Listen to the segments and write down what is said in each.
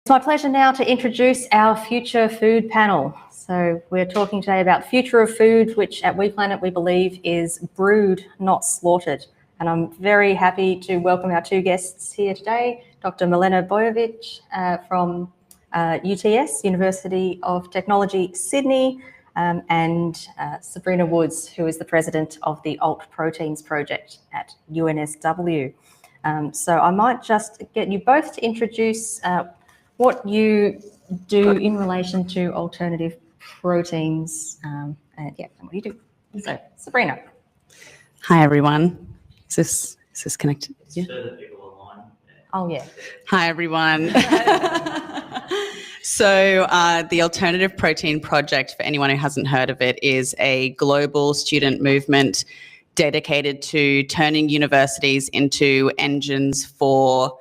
It's my pleasure now to introduce our Future Food panel. So we're talking today about the future of food, which at WePlanet we believe is brewed, not slaughtered. And I'm very happy to welcome our two guests here today, Dr. Milena Bojovic from UTS, University of Technology, Sydney, and Sabrina Woods, who is the president of the Alt Proteins Project at UNSW. So I might just get you both to introduce what you do in relation to alternative proteins, and what do you do? So, Sabrina. Hi, everyone. Is this connected? Yeah. Oh, yeah. Hi, everyone. So the Alternative Protein Project, for anyone who hasn't heard of it, is a global student movement dedicated to turning universities into engines for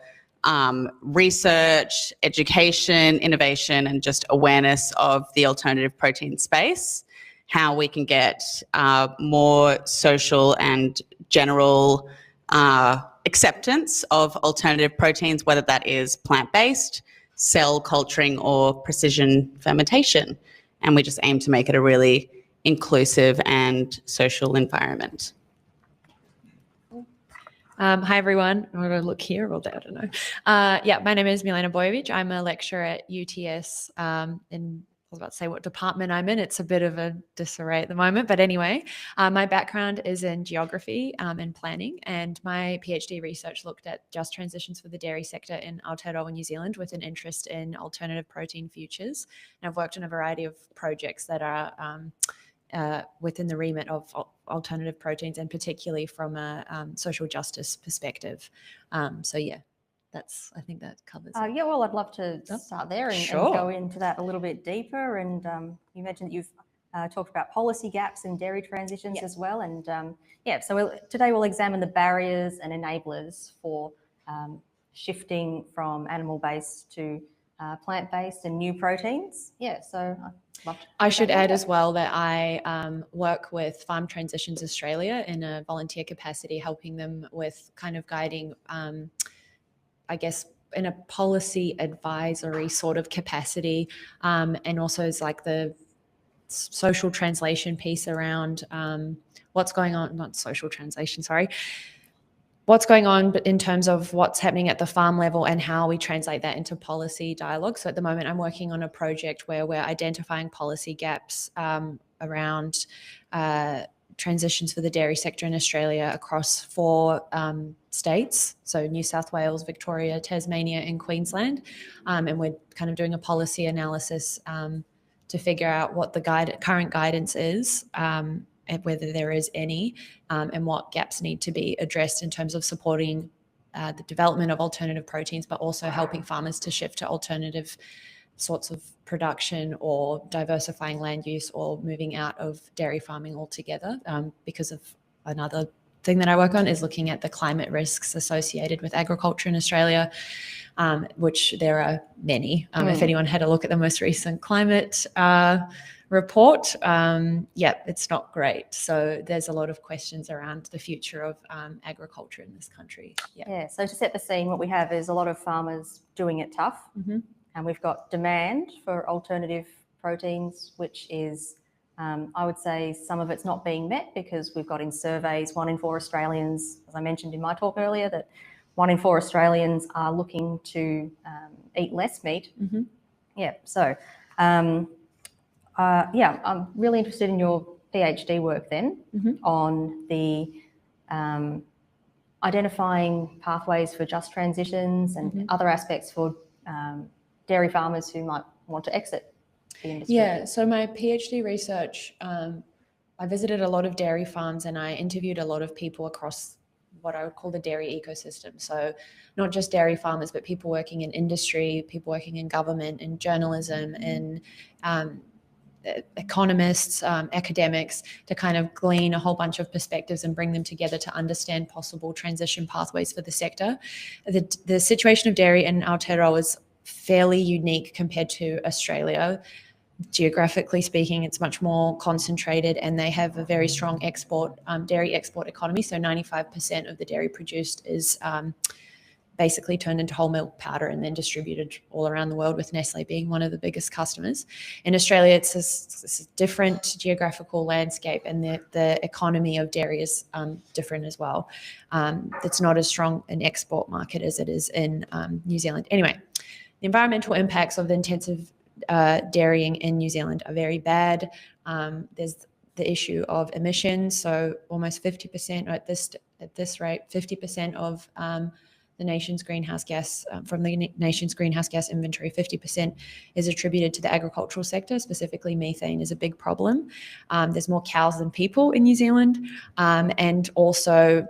research, education, innovation, and just awareness of the alternative protein space, how we can get more social and general acceptance of alternative proteins, whether that is plant-based, cell culturing, or precision fermentation. And we just aim to make it a really inclusive and social environment. Hi, everyone. I'm going to look here all day. I don't know. My name is Milena Bojovic. I'm a lecturer at UTS in, I was about to say what department I'm in. It's a bit of a disarray at the moment. But anyway, my background is in geography and planning. And my PhD research looked at just transitions for the dairy sector in Aotearoa, New Zealand, with an interest in alternative protein futures. And I've worked on a variety of projects that are within the remit of alternative proteins, and particularly from a social justice perspective. I think that covers it. Well, I'd love to start there and go into that a little bit deeper. And you mentioned you've talked about policy gaps in dairy transitions as well. And today we'll examine the barriers and enablers for shifting from animal-based to plant-based and new proteins. I should add as well that I work with Farm Transitions Australia in a volunteer capacity, helping them with kind of guiding, in a policy advisory sort of capacity, and also as like the social translation piece around what's going on, what's going on in terms of what's happening at the farm level and how we translate that into policy dialogue. So at the moment, I'm working on a project where we're identifying policy gaps around transitions for the dairy sector in Australia across 4 states, so New South Wales, Victoria, Tasmania, and Queensland. And we're kind of doing a policy analysis to figure out what the current guidance is, and whether there is any, and what gaps need to be addressed in terms of supporting the development of alternative proteins, but also helping farmers to shift to alternative sorts of production or diversifying land use or moving out of dairy farming altogether. Because of another thing that I work on is looking at the climate risks associated with agriculture in Australia, which there are many. If anyone had a look at the most recent climate report, it's not great. So there's a lot of questions around the future of agriculture in this country. So to set the scene, what we have is a lot of farmers doing it tough. And we've got demand for alternative proteins, which is, I would say some of it's not being met, because we've got in surveys 1 in 4 Australians, as I mentioned in my talk earlier, that 1 in 4 Australians are looking to eat less meat. I'm really interested in your PhD work then on the identifying pathways for just transitions and other aspects for dairy farmers who might want to exit the industry. So my PhD research, I visited a lot of dairy farms and I interviewed a lot of people across what I would call the dairy ecosystem. So not just dairy farmers, but people working in industry, people working in government, in journalism, in economists, academics, to kind of glean a whole bunch of perspectives and bring them together to understand possible transition pathways for the sector. The situation of dairy in Aotearoa is fairly unique compared to Australia. Geographically speaking, it's much more concentrated, and they have a very strong dairy export economy. So 95% of the dairy produced is basically turned into whole milk powder and then distributed all around the world, with Nestle being one of the biggest customers. In Australia, it's a different geographical landscape, and the economy of dairy is different as well. It's not as strong an export market as it is in New Zealand. Anyway, the environmental impacts of the intensive dairying in New Zealand are very bad. There's the issue of emissions. So almost 50%, or at this rate, 50% of the nation's greenhouse gas, from the nation's greenhouse gas inventory, 50% is attributed to the agricultural sector. Specifically, methane is a big problem. There's more cows than people in New Zealand. And also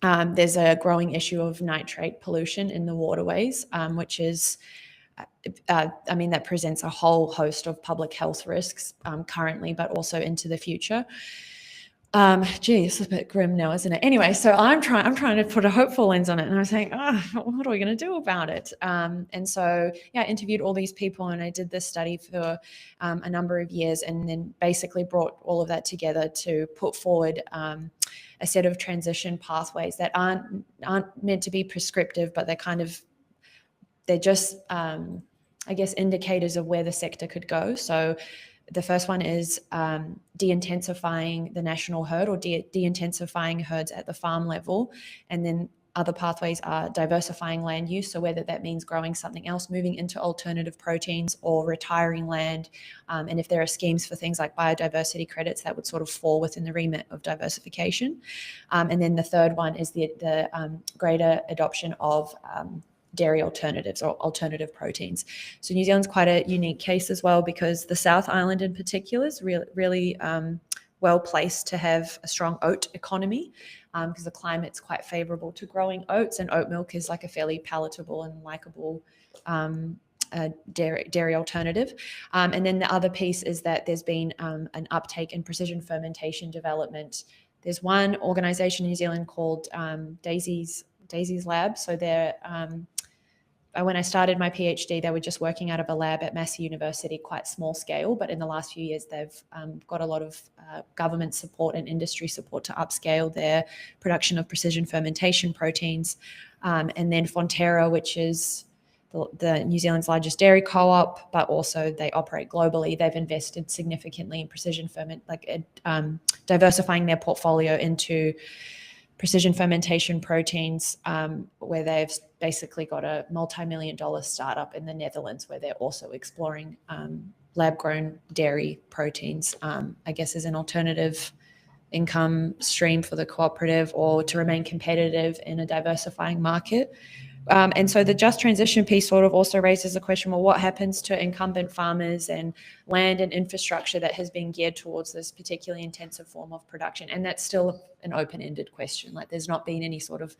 there's a growing issue of nitrate pollution in the waterways, which is, that presents a whole host of public health risks currently, but also into the future. This is a bit grim now, isn't it? Anyway, so I'm trying to put a hopeful lens on it, and I was saying, what are we going to do about it? And so, I interviewed all these people, and I did this study for a number of years, and then basically brought all of that together to put forward a set of transition pathways that aren't meant to be prescriptive, but they're just, I guess, indicators of where the sector could go. So the first one is de-intensifying the national herd, or de-intensifying herds at the farm level. And then other pathways are diversifying land use. So whether that means growing something else, moving into alternative proteins, or retiring land. And if there are schemes for things like biodiversity credits, that would sort of fall within the remit of diversification. And then the third one is the greater adoption of dairy alternatives, or alternative proteins. So New Zealand's quite a unique case as well, because the South Island in particular is really well placed to have a strong oat economy, because the climate's quite favourable to growing oats, and oat milk is like a fairly palatable and likeable dairy alternative. And then the other piece is that there's been an uptake in precision fermentation development. There's one organisation in New Zealand called Daisy's Lab. So they're when I started my PhD, they were just working out of a lab at Massey University, quite small scale. But in the last few years, they've got a lot of government support and industry support to upscale their production of precision fermentation proteins. And then Fonterra, which is the New Zealand's largest dairy co-op, but also they operate globally. They've invested significantly in precision diversifying their portfolio into precision fermentation proteins, where they've basically got a multi-million-dollar startup in the Netherlands, where they're also exploring lab-grown dairy proteins, I guess, as an alternative income stream for the cooperative, or to remain competitive in a diversifying market. And so the just transition piece sort of also raises the question, well, what happens to incumbent farmers and land and infrastructure that has been geared towards this particularly intensive form of production? And that's still an open-ended question. Like, there's not been any sort of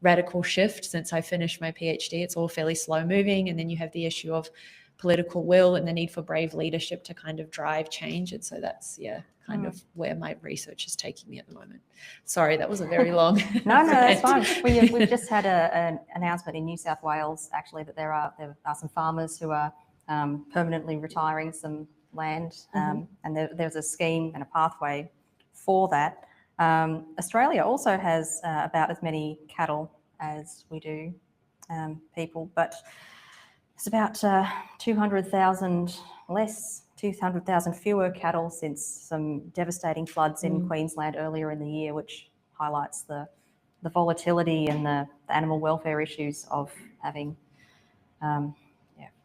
radical shift since I finished my PhD. It's all fairly slow moving. And then you have the issue of political will and the need for brave leadership to kind of drive change. And so that's, kind of where my research is taking me at the moment. Sorry, that was a very long No, that's fine. We've just had an announcement in New South Wales, actually, that there are some farmers who are permanently retiring some land, and there's a scheme and a pathway for that. Australia also has about as many cattle as we do people, but it's about 200,000 fewer cattle since some devastating floods in Queensland earlier in the year, which highlights the volatility and the animal welfare issues of having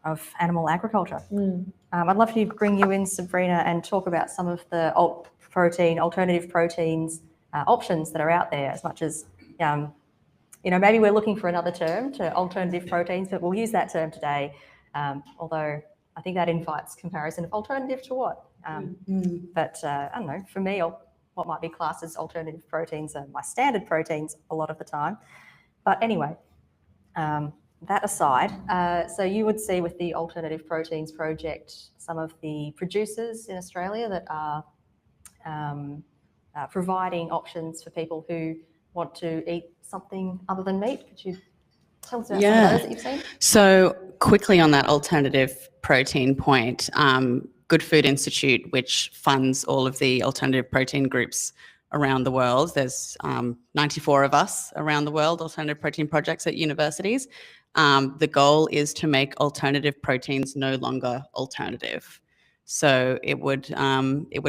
of animal agriculture. I'd love to bring you in, Sabrina, and talk about some of the alternative proteins options that are out there, as much as maybe we're looking for another term to alternative proteins, but we'll use that term today, although I think that invites comparison of alternative to what. But I don't know, for me, what might be classed as alternative proteins are my standard proteins a lot of the time. But anyway, that aside, so you would see with the Alternative Proteins Project some of the producers in Australia that are providing options for people who want to eat something other than meat. Could you tell us about some of those that you've seen? So quickly on that alternative protein point, Good Food Institute, which funds all of the alternative protein groups, around the world. There's 94 of us around the world, alternative protein projects at universities. The goal is to make alternative proteins no longer alternative. So it would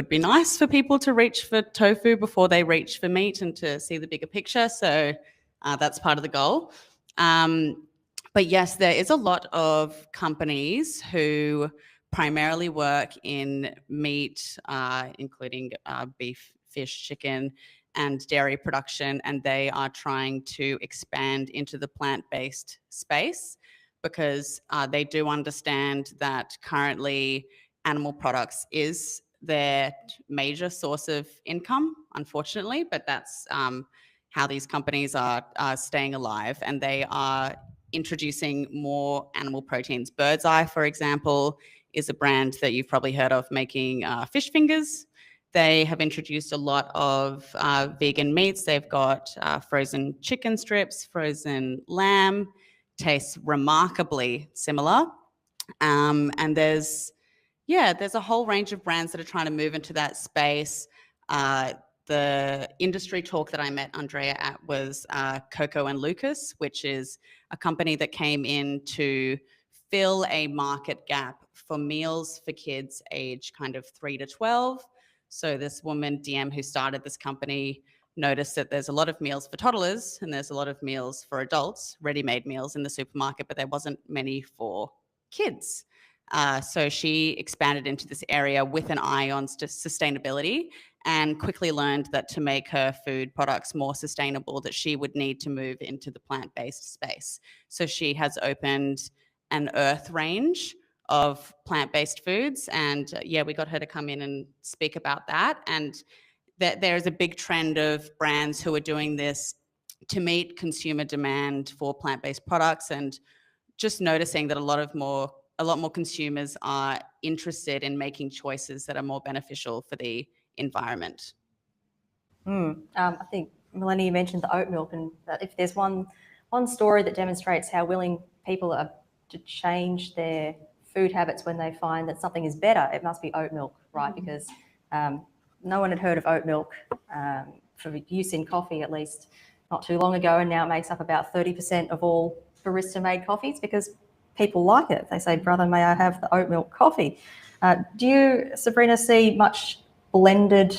be nice for people to reach for tofu before they reach for meat and to see the bigger picture. So that's part of the goal. But yes, there is a lot of companies who primarily work in meat, including beef, fish, chicken, and dairy production, and they are trying to expand into the plant-based space because they do understand that currently animal products is their major source of income, unfortunately, but that's how these companies are staying alive, and they are introducing more animal proteins. Bird's Eye, for example, is a brand that you've probably heard of, making fish fingers. They have introduced a lot of vegan meats. They've got frozen chicken strips, frozen lamb, tastes remarkably similar. And there's a whole range of brands that are trying to move into that space. The industry talk that I met Andrea at was Coco and Lucas, which is a company that came in to fill a market gap for meals for kids age kind of 3 to 12. So this woman, DM, who started this company, noticed that there's a lot of meals for toddlers and there's a lot of meals for adults, ready-made meals in the supermarket, but there wasn't many for kids. So she expanded into this area with an eye on sustainability, and quickly learned that to make her food products more sustainable, that she would need to move into the plant-based space. So she has opened an earth range of plant-based foods, and we got her to come in and speak about that. And that there is a big trend of brands who are doing this to meet consumer demand for plant-based products, and just noticing that a lot more consumers are interested in making choices that are more beneficial for the environment. I think, Milena, you mentioned the oat milk, and that if there's one story that demonstrates how willing people are to change their food habits when they find that something is better, it must be oat milk, right? Because no one had heard of oat milk for use in coffee, at least not too long ago, and now it makes up about 30% of all barista-made coffees because people like it. They say, "Brother, may I have the oat milk coffee?" Do you, Sabrina, see much blended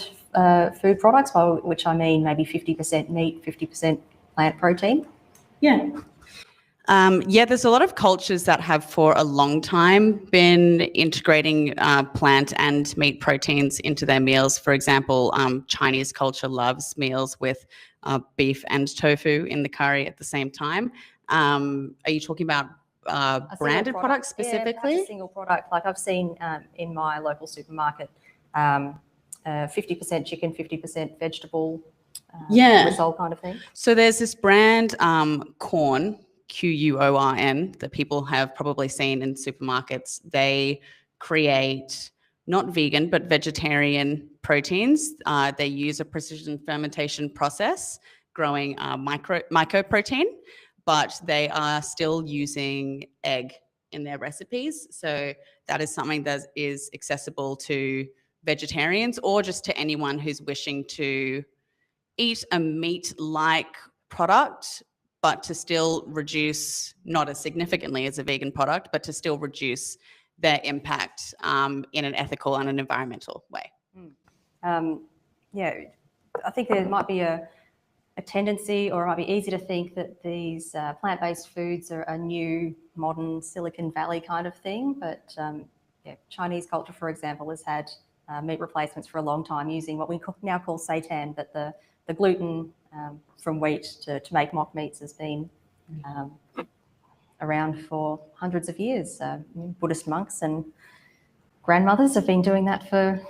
food products, by which I mean maybe 50% meat, 50% plant protein? Yeah. There's a lot of cultures that have for a long time been integrating plant and meat proteins into their meals. For example, Chinese culture loves meals with beef and tofu in the curry at the same time. Are you talking about branded products specifically? Yeah, a single product. Like I've seen in my local supermarket, 50% chicken, 50% vegetable, risol kind of thing. So there's this brand, Quorn, Quorn, that people have probably seen in supermarkets. They create not vegan, but vegetarian proteins. They use a precision fermentation process, growing mycoprotein, but they are still using egg in their recipes. So that is something that is accessible to vegetarians or just to anyone who's wishing to eat a meat-like product, but to still reduce, not as significantly as a vegan product, but to still reduce their impact in an ethical and an environmental way. I think there might be a tendency, or it might be easy to think that these plant-based foods are a new, modern Silicon Valley kind of thing. But Chinese culture, for example, has had meat replacements for a long time using what we now call seitan, but the gluten from wheat to make mock meats has been around for hundreds of years. Buddhist monks and grandmothers have been doing that for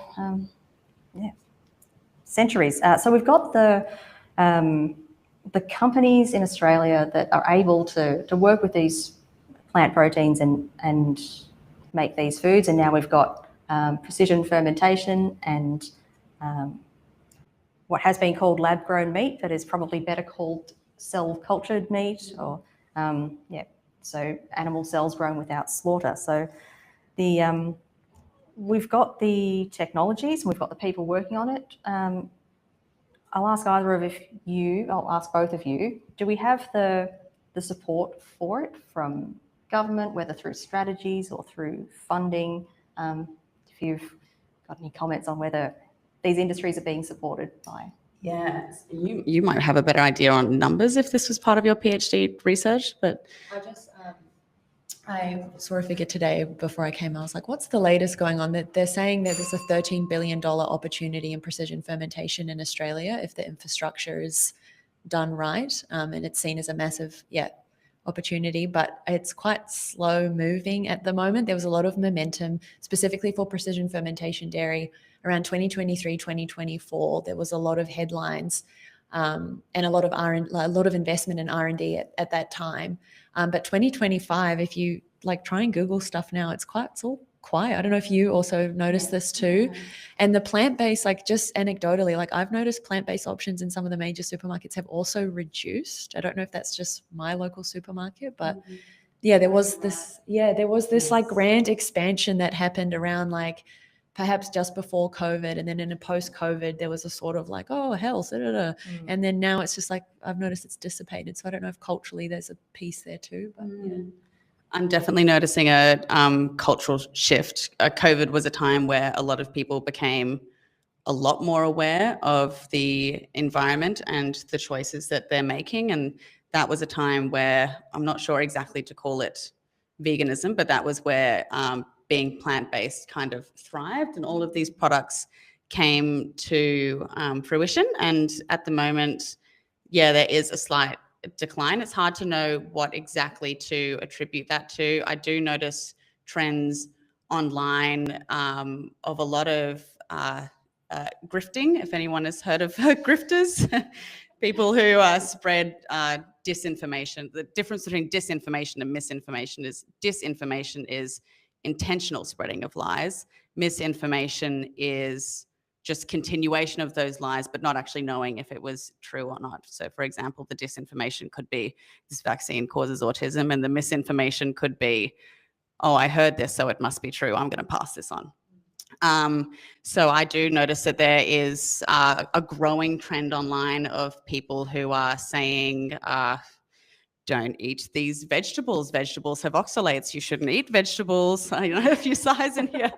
centuries. So we've got the companies in Australia that are able to work with these plant proteins and make these foods, and now we've got precision fermentation and what has been called lab-grown meat that is probably better called cell-cultured meat, or so animal cells grown without slaughter. So we've got the technologies and we've got the people working on it. I'll ask I'll ask both of you, do we have the support for it from government, whether through strategies or through funding? If you've got any comments on whether these industries are being supported by. Yeah, you might have a better idea on numbers if this was part of your PhD research, but I saw a figure today before I came. I was like, what's the latest going on? That they're saying that there's a $13 billion opportunity in precision fermentation in Australia if the infrastructure is done right. And it's seen as a massive, opportunity, but it's quite slow moving at the moment. There was a lot of momentum specifically for precision fermentation dairy around 2023, 2024. There was a lot of headlines and a lot of investment in R&D at that time. But 2025, if you like try and Google stuff now, it's all quiet. I don't know if you also noticed this too. And the plant-based, like just anecdotally, like I've noticed plant-based options in some of the major supermarkets have also reduced. I don't know if that's just my local supermarket, but there was this like grand expansion that happened around like perhaps just before COVID, and then in a post-COVID, there was a sort of like, oh, health, and then now it's just like, I've noticed it's dissipated. So I don't know if culturally there's a piece there too, but I'm definitely noticing a cultural shift. COVID was a time where a lot of people became a lot more aware of the environment and the choices that they're making. And that was a time where, I'm not sure exactly to call it veganism, but that was where being plant-based kind of thrived, and all of these products came to fruition. And at the moment, there is a slight decline. It's hard to know what exactly to attribute that to. I do notice trends online of a lot of grifting, if anyone has heard of grifters, people who spread disinformation. The difference between disinformation and misinformation is disinformation is intentional spreading of lies. Misinformation is just continuation of those lies, but not actually knowing if it was true or not. So, for example, the disinformation could be this vaccine causes autism, and the misinformation could be, oh, I heard this, so it must be true. I'm going to pass this on. So I do notice that there is a growing trend online of people who are saying, don't eat these vegetables. Vegetables have oxalates. You shouldn't eat vegetables. I know a few sides in here.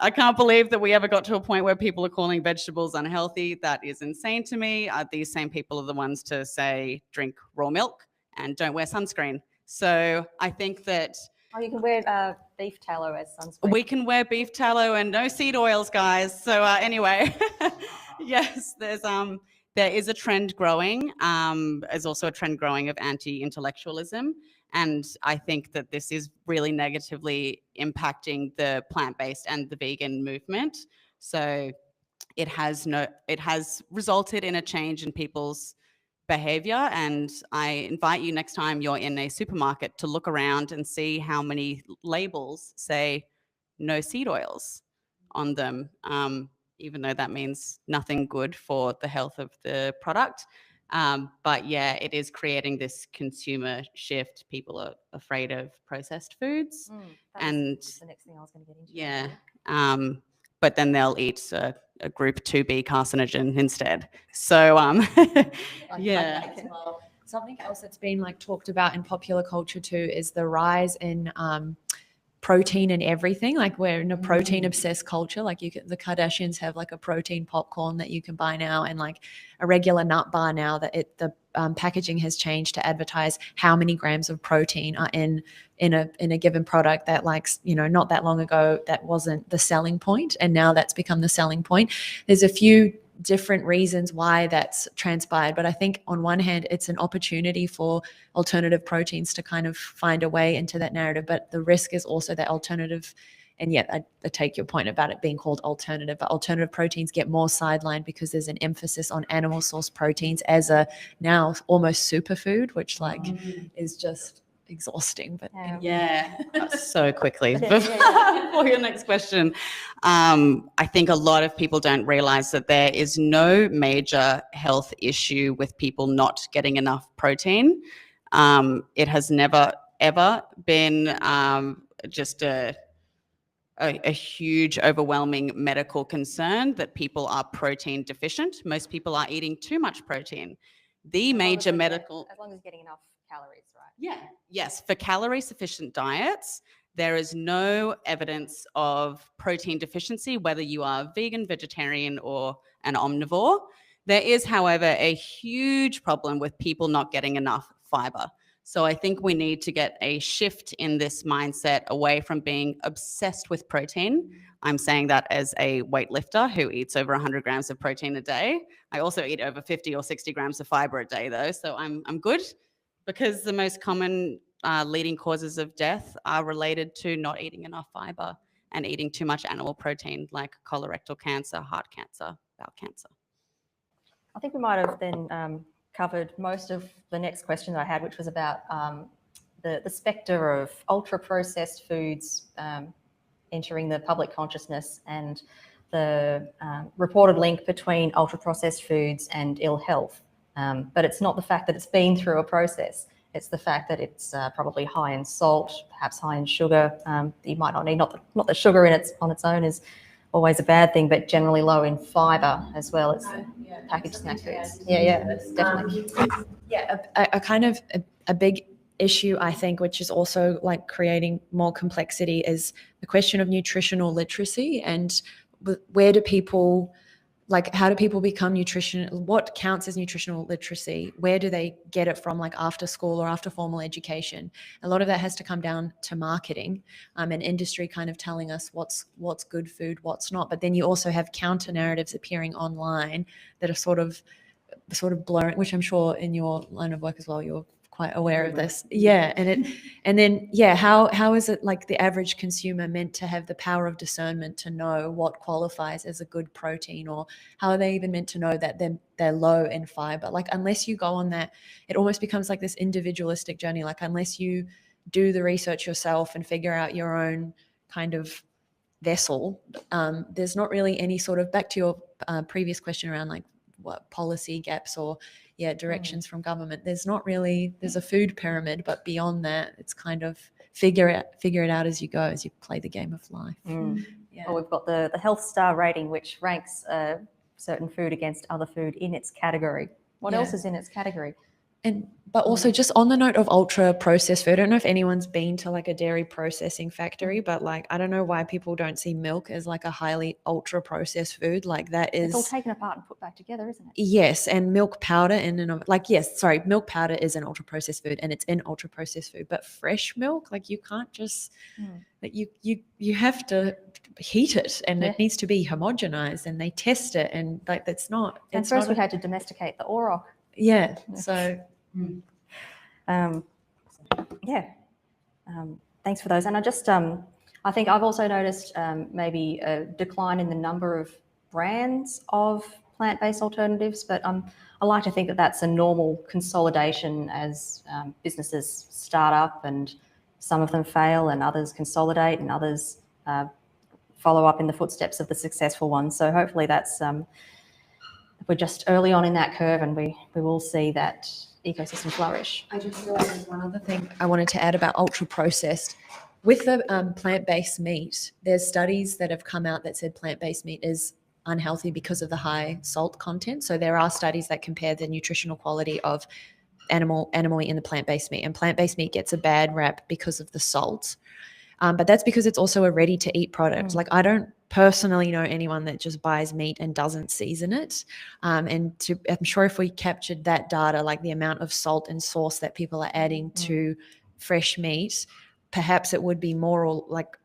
I can't believe that we ever got to a point where people are calling vegetables unhealthy. That is insane to me. These same people are the ones to say, drink raw milk and don't wear sunscreen. So I think that... Oh, you can wear beef tallow as sunscreen. We can wear beef tallow and no seed oils, guys. So anyway, yes, there is a trend growing. There's also a trend growing of anti-intellectualism. And I think that this is really negatively impacting the plant-based and the vegan movement. So it has resulted in a change in people's behavior. And I invite you next time you're in a supermarket to look around and see how many labels say no seed oils on them, even though that means nothing good for the health of the product. But it is creating this consumer shift. People are afraid of processed foods. And the next thing I was going to get into. But then they'll eat a group 2B carcinogen instead. So, Something else that's been like talked about in popular culture too is the rise in protein and everything. Like we're in a protein obsessed culture. Like the Kardashians have like a protein popcorn that you can buy now, and like a regular nut bar now that the packaging has changed to advertise how many grams of protein are in a given product. That not that long ago that wasn't the selling point, and now that's become the selling point. There's a few different reasons why that's transpired, but I think on one hand it's an opportunity for alternative proteins to kind of find a way into that narrative, but the risk is also that alternative, and yet I take your point about it being called alternative, but alternative proteins get more sidelined because there's an emphasis on animal source proteins as a now almost superfood, which is just exhausting. But so quickly for your next question, I think a lot of people don't realize that there is no major health issue with people not getting enough protein. It has never ever been just a a huge, overwhelming medical concern that people are protein deficient. Most people are eating too much protein. The major medical... As long as you're getting enough calories, right? Yeah. Yes, for calorie-sufficient diets, there is no evidence of protein deficiency, whether you are vegan, vegetarian, or an omnivore. There is, however, a huge problem with people not getting enough fiber. So I think we need to get a shift in this mindset away from being obsessed with protein. I'm saying that as a weightlifter who eats over 100 grams of protein a day. I also eat over 50 or 60 grams of fiber a day, though, so I'm good, because the most common leading causes of death are related to not eating enough fiber and eating too much animal protein, like colorectal cancer, heart cancer, bowel cancer. I think we might have then covered most of the next question that I had, which was about the spectre of ultra-processed foods entering the public consciousness, and the reported link between ultra-processed foods and ill health. But it's not the fact that it's been through a process. It's the fact that it's probably high in salt, perhaps high in sugar. You might not need, not that sugar on its own is always a bad thing, but generally low in fiber as well as packaged snack foods. Yeah, definitely. A kind of a big issue, I think, which is also like creating more complexity, is the question of nutritional literacy, and where do people, like, how do people become what counts as nutritional literacy? Where do they get it from, like after school or after formal education? A lot of that has to come down to marketing and industry kind of telling us what's good food, what's not. But then you also have counter narratives appearing online that are sort of blurring, which I'm sure in your line of work as well, you're quite aware of this. Yeah. How is it, like, the average consumer meant to have the power of discernment to know what qualifies as a good protein, or how are they even meant to know that they're low in fiber? Like, unless you go on that, it almost becomes like this individualistic journey. Like, unless you do the research yourself and figure out your own kind of vessel, there's not really any sort of, back to your previous question around like what policy gaps or directions from government. There's a food pyramid, but beyond that, it's kind of figure it out as you go, as you play the game of life. Well, we've got the Health Star rating, which ranks certain food against other food in its category. What else is in its category? But also, just on the note of ultra processed food, I don't know if anyone's been to like a dairy processing factory, but like, I don't know why people don't see milk as like a highly ultra processed food. Like, that is, it's all taken apart and put back together, isn't it? Yes. And milk powder milk powder is an ultra processed food, and it's in ultra processed food. But fresh milk, like, you can't just like, you have to heat it, and it needs to be homogenized, and they test it, and like, that's not. And first we had to domesticate the auroch. Yeah. So. Thanks for those. And I think I've also noticed maybe a decline in the number of brands of plant-based alternatives, but I like to think that that's a normal consolidation as businesses start up, and some of them fail and others consolidate and others follow up in the footsteps of the successful ones. So hopefully that's we're just early on in that curve, and we will see that ecosystem flourish. I just realized there's one other thing I wanted to add about ultra processed. With the plant-based meat, there's studies that have come out that said plant-based meat is unhealthy because of the high salt content. So there are studies that compare the nutritional quality of animal meat and the plant-based meat, and plant-based meat gets a bad rap because of the salt. But that's because it's also a ready-to-eat product. Like, I don't personally know anyone that just buys meat and doesn't season it. I'm sure if we captured that data, like the amount of salt and sauce that people are adding to fresh meat, perhaps it would be more like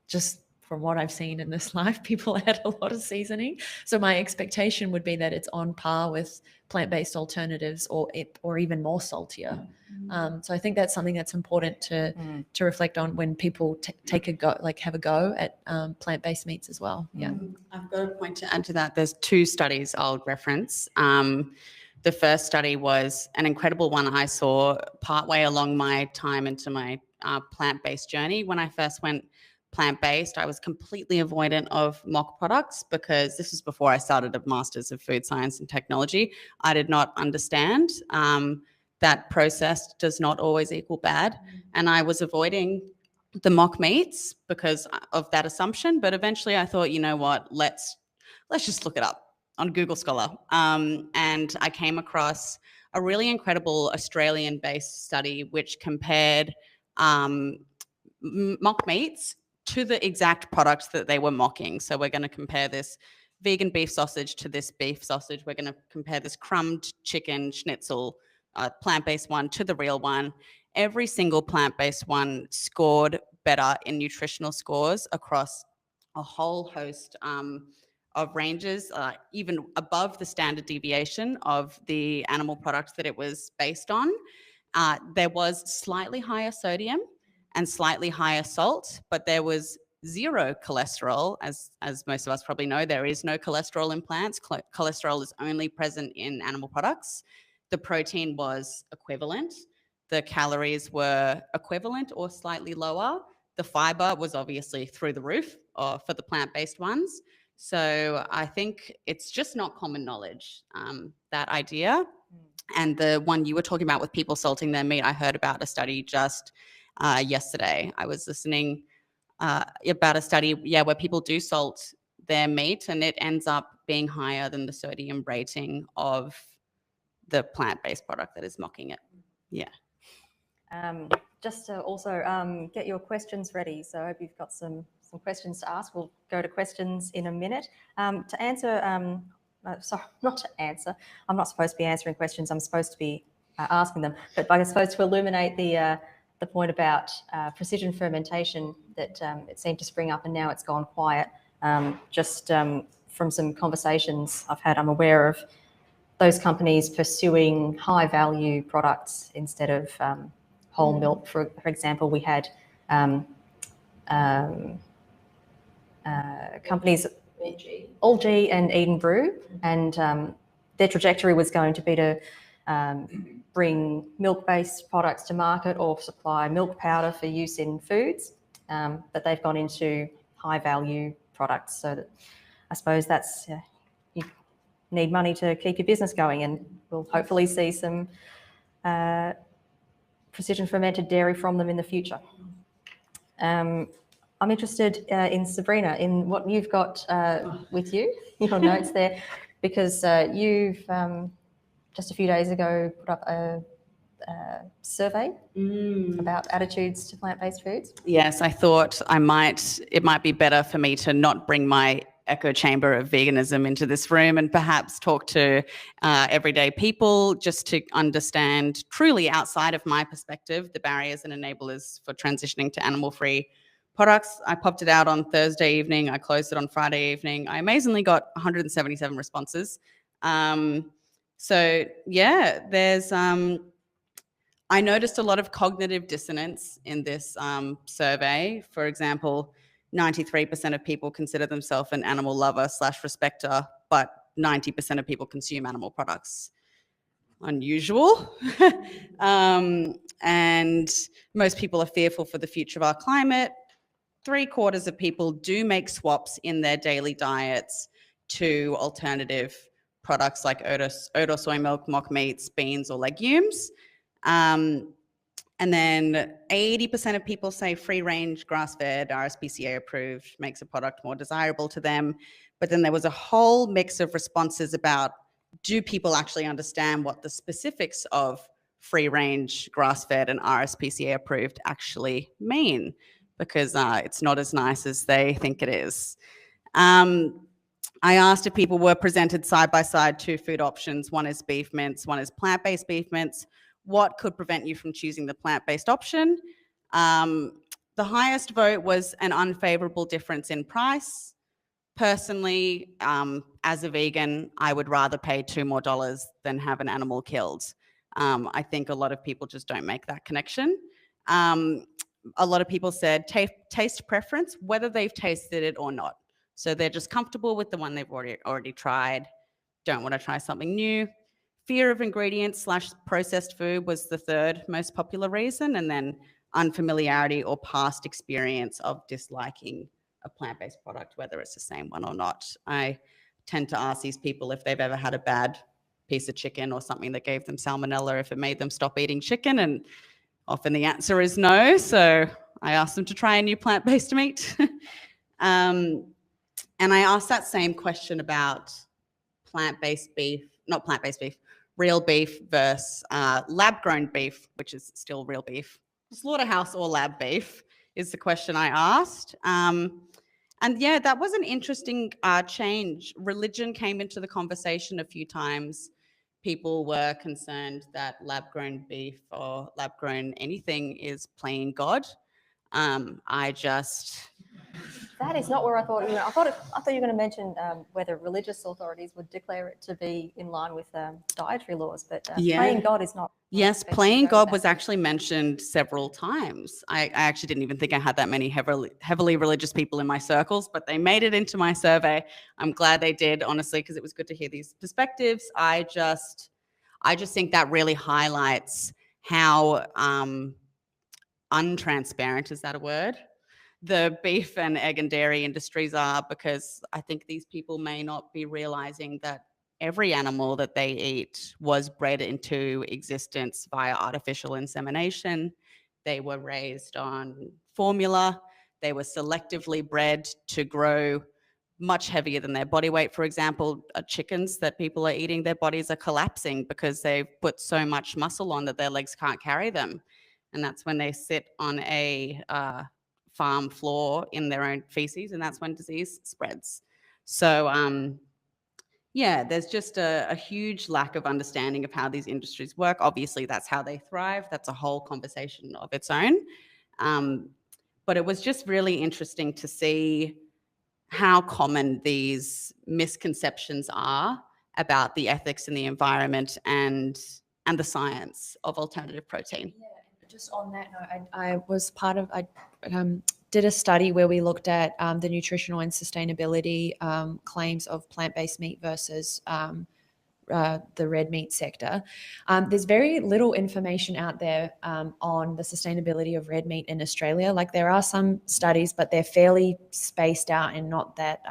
just from what I've seen in this life, people add a lot of seasoning. So my expectation would be that it's on par with plant-based alternatives, or even more saltier. So I think that's something that's important to reflect on when people have a go at plant-based meats as well. Yeah. I've got a point to add to that. There's two studies I'll reference. The first study was an incredible one I saw partway along my time into my plant-based journey. When I first went plant-based, I was completely avoidant of mock products, because this was before I started a Master's of Food Science and Technology. I did not understand that processed does not always equal bad, and I was avoiding the mock meats because of that assumption. But eventually I thought, you know what, let's just look it up on Google Scholar. And I came across a really incredible Australian-based study which compared mock meats to the exact products that they were mocking. So we're going to compare this vegan beef sausage to this beef sausage. We're going to compare this crumbed chicken schnitzel, plant-based one, to the real one. Every single plant-based one scored better in nutritional scores across a whole host of ranges, even above the standard deviation of the animal products that it was based on. There was slightly higher sodium and slightly higher salt, but there was zero cholesterol. As most of us probably know, there is no cholesterol in plants. Cholesterol is only present in animal products. The protein was equivalent. The calories were equivalent or slightly lower. The fiber was obviously through the roof for the plant-based ones. So I think it's just not common knowledge, that idea. And the one you were talking about with people salting their meat, I heard about a study just yesterday. I was listening about a study, where people do salt their meat and it ends up being higher than the sodium rating of the plant-based product that is mocking it. Yeah. Just to also get your questions ready. So I hope you've got some questions to ask. We'll go to questions in a minute. To answer, sorry, not to answer. I'm not supposed to be answering questions. I'm supposed to be asking them. But I suppose to illuminate the point about precision fermentation that it seemed to spring up and now it's gone quiet. From some conversations I've had, I'm aware of those companies pursuing high value products instead of whole milk. For example, we had companies, Algae and Eden Brew, and their trajectory was going to be to bring milk-based products to market or supply milk powder for use in foods, but they've gone into high-value products. So that, I suppose that's you need money to keep your business going, and we'll hopefully see some precision fermented dairy from them in the future. I'm interested in Sabrina, in what you've got with you, your notes there, because you've just a few days ago put up a survey about attitudes to plant-based foods. Yes, I thought it might be better for me to not bring my echo chamber of veganism into this room and perhaps talk to everyday people just to understand truly outside of my perspective the barriers and enablers for transitioning to animal-free products. I popped it out on Thursday evening. I closed it on Friday evening. I amazingly got 177 responses. So yeah, there's I noticed a lot of cognitive dissonance in this survey. For example, 93% of people consider themselves an animal lover / respecter, but 90% of people consume animal products. Unusual. And most people are fearful for the future of our climate. 3/4 of people do make swaps in their daily diets to alternative products like oat or soy milk, mock meats, beans, or legumes. And then 80% of people say free-range, grass-fed, RSPCA approved makes a product more desirable to them. But then there was a whole mix of responses about, do people actually understand what the specifics of free-range, grass-fed, and RSPCA approved actually mean? Because it's not as nice as they think it is. I asked if people were presented side by side two food options. One is beef mince, one is plant-based beef mince. What could prevent you from choosing the plant-based option? The highest vote was an unfavorable difference in price. Personally, as a vegan, I would rather pay $2 more than have an animal killed. I think a lot of people just don't make that connection. A lot of people said taste preference, whether they've tasted it or not. So they're just comfortable with the one they've already tried, don't want to try something new. Fear of ingredients / processed food was the third most popular reason, and then unfamiliarity or past experience of disliking a plant-based product, whether it's the same one or not. I tend to ask these people if they've ever had a bad piece of chicken or something that gave them salmonella, if it made them stop eating chicken, and often the answer is no. So I asked them to try a new plant-based meat. And I asked that same question about plant-based beef, not plant-based beef, real beef versus lab-grown beef, which is still real beef. Slaughterhouse or lab beef is the question I asked. And yeah, that was an interesting change. Religion came into the conversation a few times. People were concerned that lab-grown beef or lab-grown anything is playing God. That is not where I thought you were. I thought you were going to mention whether religious authorities would declare it to be in line with dietary laws, but playing God is not. Yes, playing God was actually mentioned several times. I actually didn't even think I had that many heavily religious people in my circles, but they made it into my survey. I'm glad they did, honestly, because it was good to hear these perspectives. I just think that really highlights how untransparent, is that a word, the beef and egg and dairy industries are, because I think these people may not be realizing that every animal that they eat was bred into existence via artificial insemination. They were raised on formula. They were selectively bred to grow much heavier than their body weight. For example, chickens that people are eating, their bodies are collapsing because they've put so much muscle on that their legs can't carry them. And that's when they sit on a farm floor in their own feces, and that's when disease spreads. So yeah, there's just a huge lack of understanding of how these industries work. Obviously, that's how they thrive. That's a whole conversation of its own. But it was just really interesting to see how common these misconceptions are about the ethics and the environment and the science of alternative protein. Yeah, just on that note, I was part of, I did a study where we looked at the nutritional and sustainability claims of plant-based meat versus the red meat sector. There's very little information out there on the sustainability of red meat in Australia. Like, there are some studies, but they're fairly spaced out and not that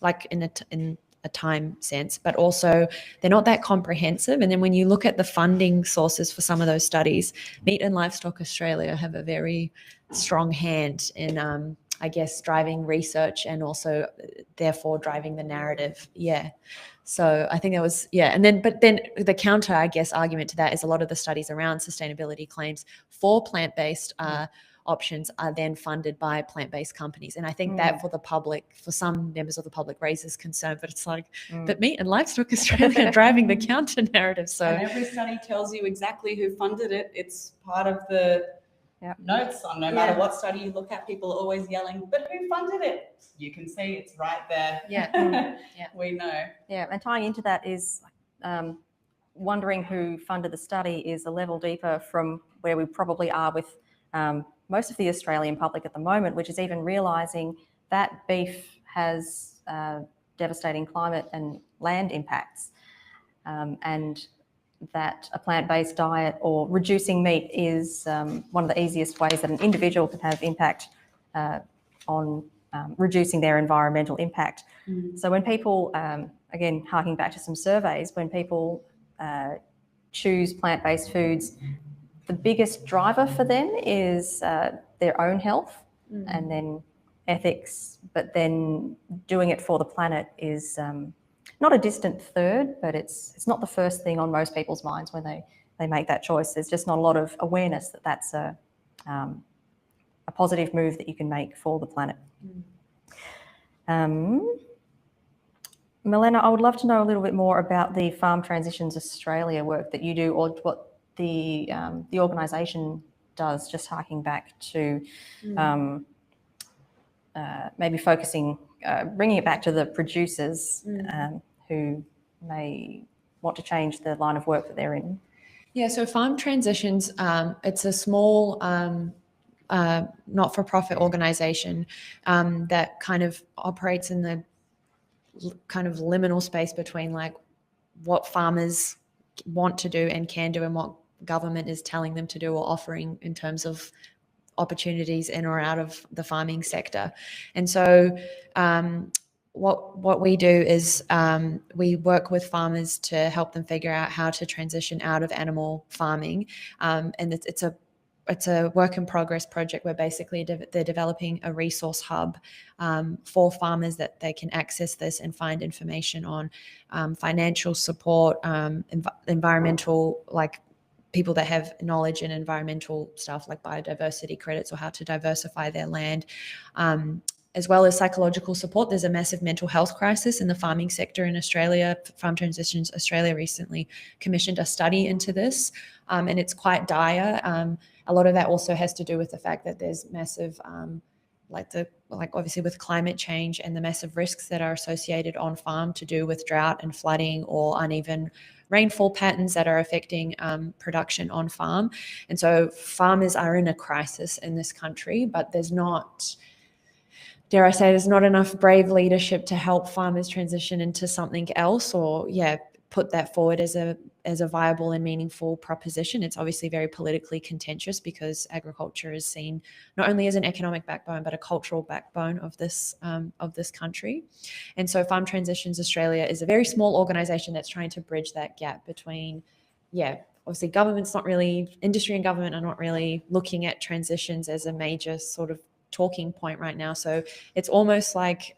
like in a time sense, but also they're not that comprehensive. And then when you look at the funding sources for some of those studies, Meat and Livestock Australia have a very strong hand in I guess driving research and also therefore driving the narrative. Yeah. So I think that was, yeah. And then, but then the counter, I guess, argument to that is a lot of the studies around sustainability claims for plant-based options are then funded by plant-based companies. And I think that for the public, for some members of the public, raises concern, but it's like, but Meat and Livestock Australia are driving the counter narrative. So and every study tells you exactly who funded it. It's part of the notes on no matter what study you look at, people are always yelling, but who funded it? You can see it's right there. Yeah. We know. Yeah, and tying into that is wondering who funded the study is a level deeper from where we probably are with most of the Australian public at the moment, which is even realising that beef has devastating climate and land impacts, and that a plant-based diet or reducing meat is one of the easiest ways that an individual can have impact on reducing their environmental impact. So when people, again, harking back to some surveys, when people choose plant-based foods, the biggest driver for them is their own health and then ethics, but then doing it for the planet is not a distant third, but it's not the first thing on most people's minds when they make that choice. There's just not a lot of awareness that that's a positive move that you can make for the planet. Milena, I would love to know a little bit more about the Farm Transitions Australia work that you do, or what the organisation does, just harking back to maybe focusing, bringing it back to the producers who may want to change the line of work that they're in. Yeah, so Farm Transitions, it's a small not-for-profit organisation that kind of operates in the kind of liminal space between like what farmers want to do and can do and what government is telling them to do or offering in terms of opportunities in or out of the farming sector. And so what we do is we work with farmers to help them figure out how to transition out of animal farming, and it's a it's a work in progress project where basically they're developing a resource hub for farmers that they can access this and find information on financial support, environmental, like people that have knowledge in environmental stuff like biodiversity credits or how to diversify their land, as well as psychological support. There's a massive mental health crisis in the farming sector in Australia. Farm Transitions Australia recently commissioned a study into this, and it's quite dire. A lot of that also has to do with the fact that there's massive, obviously with climate change and the massive risks that are associated on farm to do with drought and flooding or uneven rainfall patterns that are affecting production on farm. And so farmers are in a crisis in this country, but there's not, dare I say, there's not enough brave leadership to help farmers transition into something else or, put that forward as a viable and meaningful proposition. It's obviously very politically contentious because agriculture is seen not only as an economic backbone, but a cultural backbone of this country. And so Farm Transitions Australia is a very small organisation that's trying to bridge that gap between, obviously industry and government are not really looking at transitions as a major sort of talking point right now. So it's almost like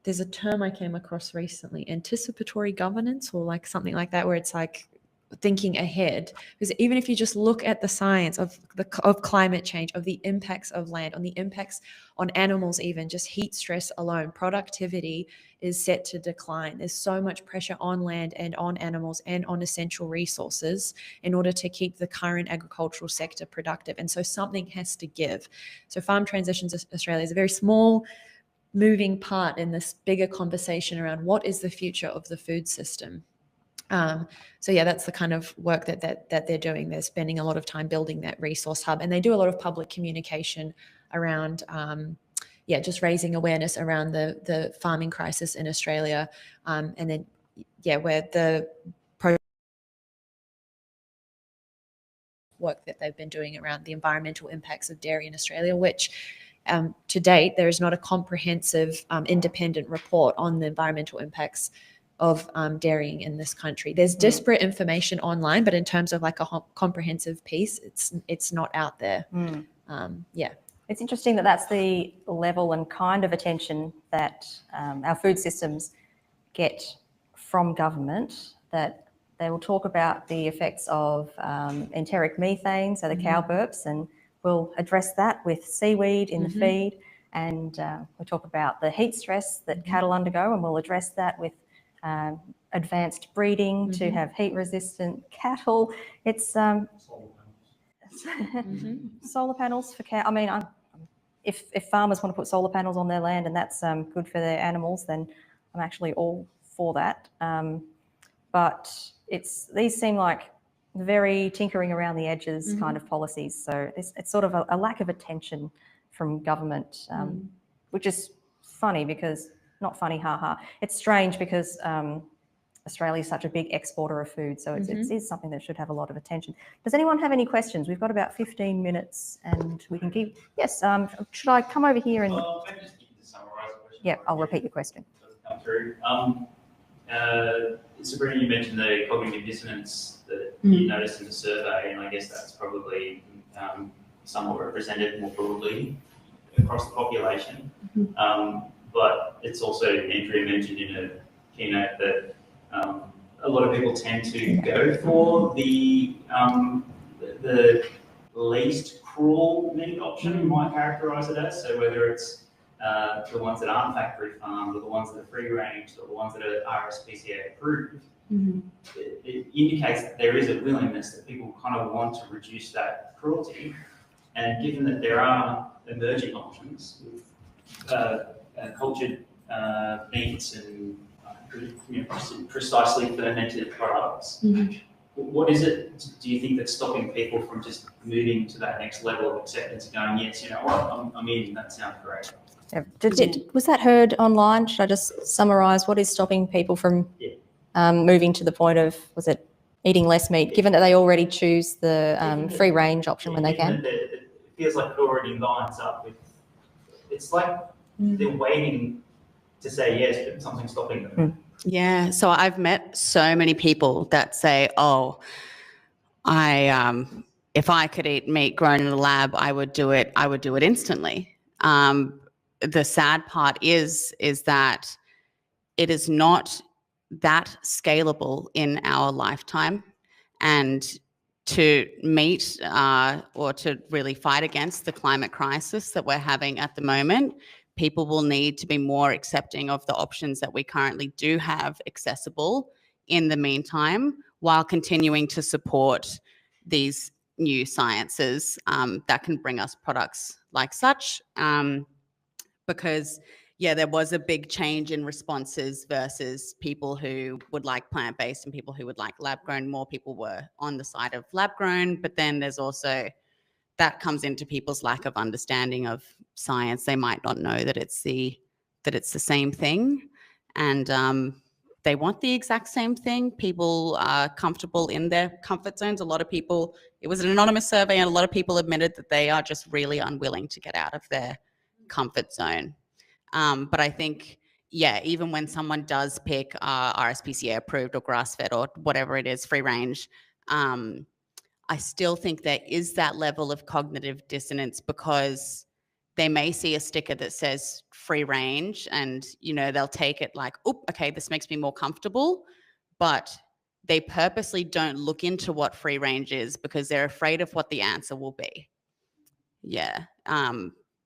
there's a term I came across recently, anticipatory governance or like something like that, where it's like thinking ahead. Because even if you just look at the science of climate change, of the impacts of land, on the impacts on animals, even just heat stress alone, productivity is set to decline. There's so much pressure on land and on animals and on essential resources in order to keep the current agricultural sector productive. And so something has to give. So Farm Transitions Australia is a very small moving part in this bigger conversation around what is the future of the food system. That's the kind of work that they're doing. They're spending a lot of time building that resource hub, and they do a lot of public communication around, just raising awareness around the farming crisis in Australia, and then, where the work that they've been doing around the environmental impacts of dairy in Australia, which to date, there is not a comprehensive independent report on the environmental impacts of dairying in this country. There's disparate information online, but in terms of like a comprehensive piece, it's not out there. It's interesting that that's the level and kind of attention that our food systems get from government, that they will talk about the effects of enteric methane, so the cow burps, and we'll address that with seaweed in the feed, and we'll talk about the heat stress that cattle undergo, and we'll address that with advanced breeding to have heat-resistant cattle. It's solar panels for cow. I mean, if farmers want to put solar panels on their land and that's good for their animals, then I'm actually all for that. But these seem like very tinkering around the edges kind of policies. So it's sort of a lack of attention from government, which is funny because, not funny, haha. It's strange because Australia is such a big exporter of food. So it is something that should have a lot of attention. Does anyone have any questions? We've got about 15 minutes and we can keep, yes, should I come over here and... Maybe just to summarise the question. Yeah, I'll repeat your question. Come through. Sabrina, you mentioned the cognitive dissonance that you noticed in the survey, and I guess that's probably somewhat represented more broadly across the population. But it's also, Andrea mentioned in a keynote that a lot of people tend to go for the least cruel meat option, you might characterise it as. So whether it's the ones that aren't factory farmed, or the ones that are free range, or the ones that are RSPCA approved, it indicates that there is a willingness that people kind of want to reduce that cruelty. And given that there are emerging options with cultured meats and precisely fermented products, what is it, do you think, that's stopping people from just moving to that next level of acceptance and going, yes, you know what, I'm in, that sounds great? Was that heard online? Should I just summarise what is stopping people from moving to the point of, was it eating less meat, given that they already choose the free range option when they can? It feels like it already lines up with, it's like they're waiting to say yes, but something's stopping them. Yeah, so I've met so many people that say, oh, I if I could eat meat grown in a lab, I would do it instantly. The sad part is that it is not that scalable in our lifetime, and to meet or to really fight against the climate crisis that we're having at the moment, people will need to be more accepting of the options that we currently do have accessible in the meantime, while continuing to support these new sciences that can bring us products like such. Because there was a big change in responses versus people who would like plant-based and people who would like lab-grown. More people were on the side of lab-grown, but then there's also, that comes into people's lack of understanding of science. They might not know that it's the same thing, and they want the exact same thing. People are comfortable in their comfort zones. A lot of people, it was an anonymous survey, and a lot of people admitted that they are just really unwilling to get out of their comfort zone. But I think, even when someone does pick RSPCA approved or grass-fed or whatever it is, free range, I still think there is that level of cognitive dissonance, because they may see a sticker that says free range and, they'll take it like, oh, okay, this makes me more comfortable, but they purposely don't look into what free range is because they're afraid of what the answer will be.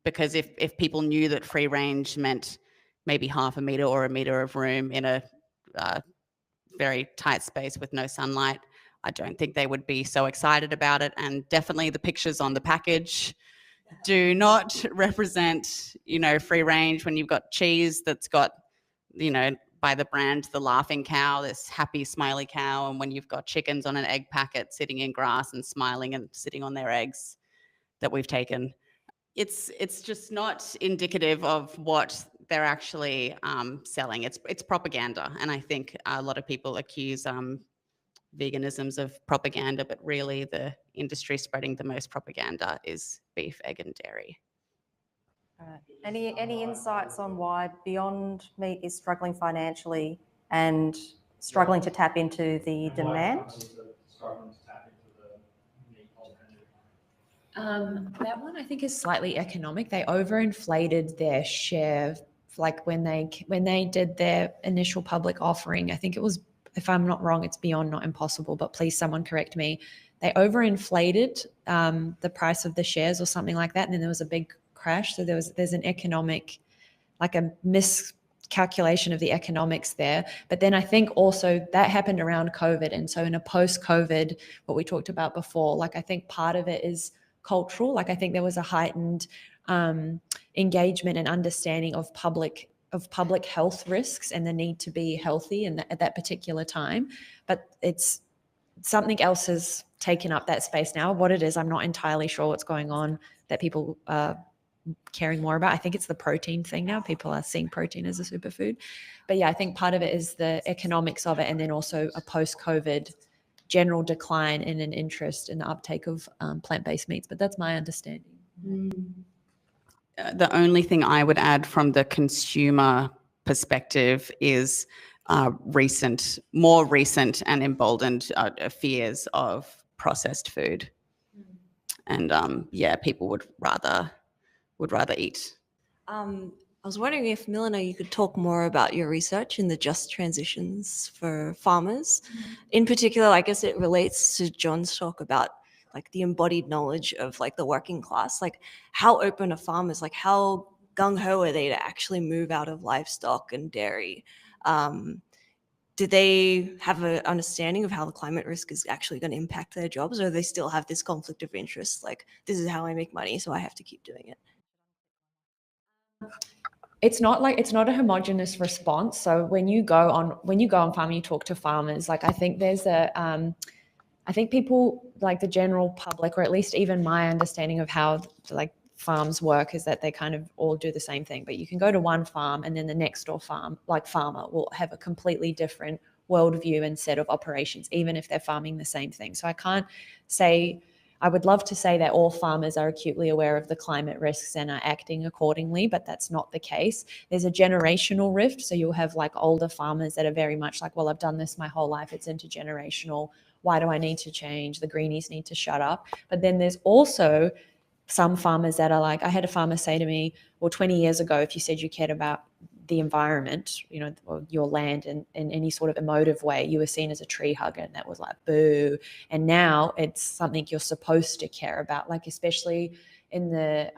Because if people knew that free range meant maybe half a meter or a meter of room in a very tight space with no sunlight, I don't think they would be so excited about it. And definitely the pictures on the package do not represent, free range. When you've got cheese that's got, by the brand, the laughing cow, this happy, smiley cow, and when you've got chickens on an egg packet sitting in grass and smiling and sitting on their eggs that we've taken, it's just not indicative of what they're actually selling. It's propaganda, and I think a lot of people accuse veganisms of propaganda, but really the industry spreading the most propaganda is beef, egg, and dairy. Any insights on why Beyond Meat is struggling financially and struggling to tap into the demand? That one I think is slightly economic. They overinflated their share, like when they did their initial public offering. I think it was, if I'm not wrong, it's Beyond, not Impossible, but please someone correct me. They overinflated the price of the shares or something like that, and then there was a big crash. So there's an economic, like a miscalculation of the economics there. But then I think also that happened around COVID, and so in a post-COVID, what we talked about before, like I think part of it is cultural. Like I think there was a heightened engagement and understanding of public health risks and the need to be healthy at that particular time. But it's something else has taken up that space now. What it is, I'm not entirely sure what's going on that people are caring more about. I think it's the protein thing now. People are seeing protein as a superfood. But I think part of it is the economics of it, and then also a post-COVID general decline in an interest in the uptake of plant-based meats. But that's my understanding. The only thing I would add from the consumer perspective is more recent and emboldened fears of processed food. And people would rather eat. I was wondering if, Milena, you could talk more about your research in the just transitions for farmers. In particular, I guess it relates to John's talk about like the embodied knowledge of like the working class. Like how open are farmers? Like how gung-ho are they to actually move out of livestock and dairy? Do they have an understanding of how the climate risk is actually going to impact their jobs, or do they still have this conflict of interest? Like, this is how I make money, so I have to keep doing it. It's not a homogenous response. So when you go on farm, you talk to farmers, like I think there's I think people, like the general public, or at least even my understanding of how like farms work, is that they kind of all do the same thing. But you can go to one farm and then the next door farmer will have a completely different worldview and set of operations, even if they're farming the same thing. So I would love to say that all farmers are acutely aware of the climate risks and are acting accordingly, but that's not the case. There's a generational rift. So you'll have like older farmers that are very much like, well, I've done this my whole life. It's intergenerational. why do I need to change? The greenies need to shut up. But then there's also some farmers that are like, I had a farmer say to me, well, 20 years ago, if you said you cared about the environment, you know, or your land in any sort of emotive way, you were seen as a tree hugger, and that was like boo. And now it's something you're supposed to care about, like especially in the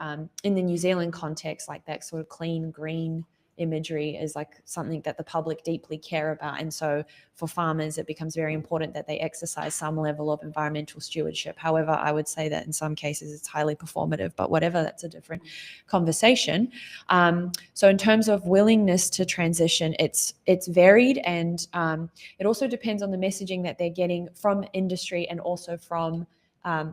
New Zealand context, like that sort of clean green imagery is like something that the public deeply care about. And so for farmers, it becomes very important that they exercise some level of environmental stewardship. However, I would say that in some cases it's highly performative, but whatever, that's a different conversation. So in terms of willingness to transition, it's varied, and it also depends on the messaging that they're getting from industry and also from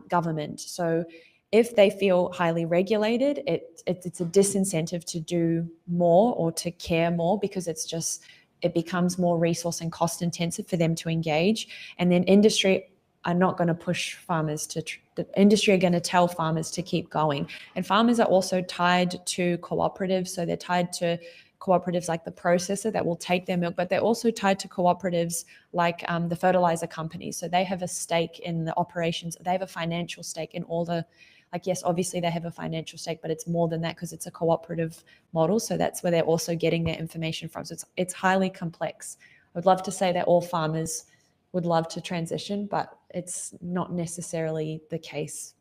government. So if they feel highly regulated, it's a disincentive to do more or to care more, because it becomes more resource and cost intensive for them to engage. And then industry are not going to push farmers the industry are going to tell farmers to keep going. And farmers are also tied to cooperatives. So they're tied to cooperatives like the processor that will take their milk, but they're also tied to cooperatives like the fertilizer companies. So they have a stake in the operations. They have a financial stake in all the, like, yes, obviously they have a financial stake, but it's more than that because it's a cooperative model. So that's where they're also getting their information from. So it's highly complex. I would love to say that all farmers would love to transition, but it's not necessarily the case,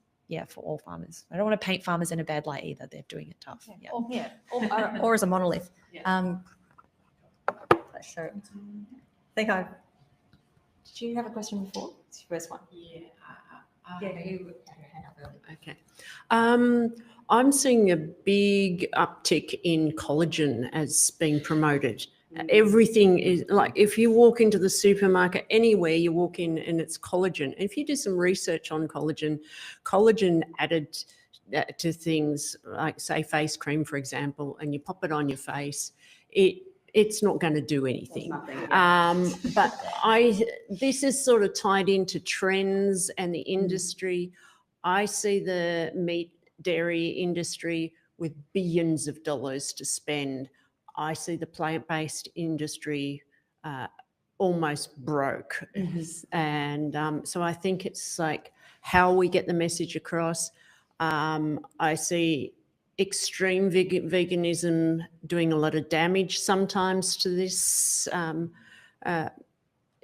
for all farmers. I don't want to paint farmers in a bad light either. They're doing it tough. Or as a monolith. Yeah. So I think did you have a question before? It's your first one. Okay. I'm seeing a big uptick in collagen as being promoted. Everything is like, if you walk into the supermarket, anywhere you walk in, and it's collagen. And if you do some research on collagen added to things like, say, face cream, for example, and you pop it on your face, it's not going to do anything. But this is sort of tied into trends and the industry. I see the meat dairy industry with billions of dollars to spend. I see the plant-based industry almost broke. And so I think it's like how we get the message across. I see extreme veganism doing a lot of damage sometimes to this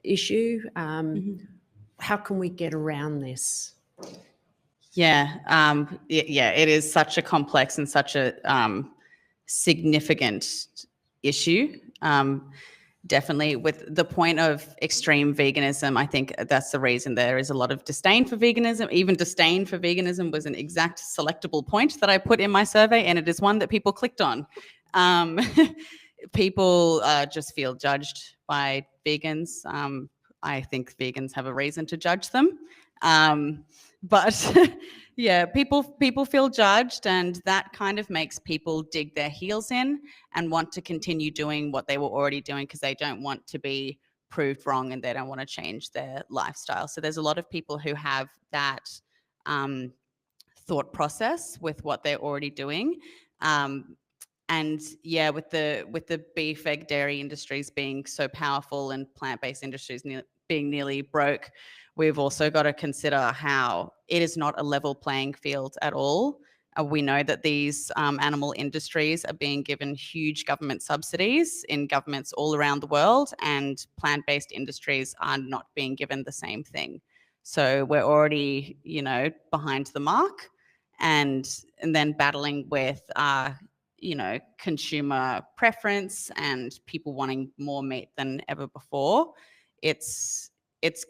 issue. How can we get around this? It is such a complex and such a significant issue. Definitely with the point of extreme veganism, I think that's the reason there is a lot of disdain for veganism. Even disdain for veganism was an exact selectable point that I put in my survey, and it is one that people clicked on. People just feel judged by vegans. I think vegans have a reason to judge them. But people feel judged, and that kind of makes people dig their heels in and want to continue doing what they were already doing because they don't want to be proved wrong and they don't want to change their lifestyle. So there's a lot of people who have that thought process with what they're already doing. And with the beef, egg, dairy industries being so powerful and plant-based industries being nearly broke, we've also got to consider how it is not a level playing field at all. We know that these animal industries are being given huge government subsidies in governments all around the world, and plant-based industries are not being given the same thing. So we're already, behind the mark, and then battling with, consumer preference and people wanting more meat than ever before. It's